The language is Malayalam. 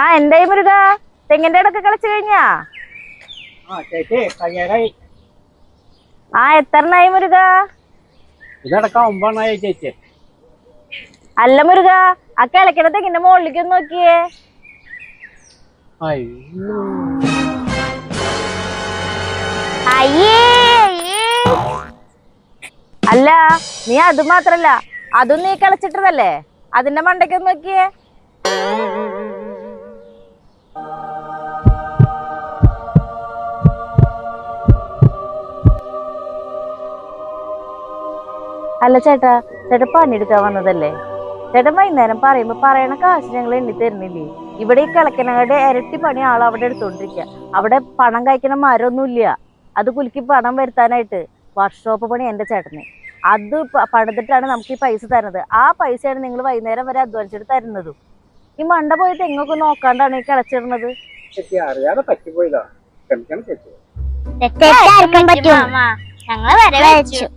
ആ എന്തായി മുരുക തെങ്ങിന്റെ ഇടക്ക് കളിച്ചു കഴിഞ്ഞാ? ആ എത്രണ്ണായി മുരുക? അല്ല മുരുക, ആ കിളക്കണ തെങ്ങിന്റെ മുകളിലേക്ക് ഒന്ന് നോക്കിയേ. അല്ല നീ അത് മാത്രല്ല, അതും നീ കളിച്ചിട്ടതല്ലേ, അതിന്റെ മണ്ടയ്ക്ക് ഒന്ന് നോക്കിയേ. അല്ല ചേട്ടാ, ചേട്ടൻ പണിയെടുക്കാൻ വന്നതല്ലേ? ചേട്ടൻ വൈകുന്നേരം പറയുമ്പോ പറയണ കാശ് ഞങ്ങൾ എണ്ണി തരുന്നില്ലേ? ഇവിടെ ഈ കിളക്കനങ്ങളുടെ ഇരട്ടി പണി അവിടെ എടുത്തോണ്ടിരിക്കുക. അവിടെ പണം കഴിക്കണ മരമൊന്നുമില്ല. അത് കുലുക്കി പണം വരുത്താനായിട്ട് വർക്ക്ഷോപ്പ് പണി എന്റെ ചേട്ടന്. അത് പണിതിട്ടാണ് നമുക്ക് ഈ പൈസ തരുന്നത്. ആ പൈസയാണ് നിങ്ങൾ വൈകുന്നേരം വരെ അധ്വാനിച്ചിട്ട് തരുന്നതും. ഈ മണ്ട പോയി തെങ്ങൊക്കെ നോക്കാണ്ടാണ് ഈ കിളച്ചിടുന്നത്. തെറ്റായിരിക്കാൻ പറ്റും. ഞങ്ങൾ വരെ വെച്ചു.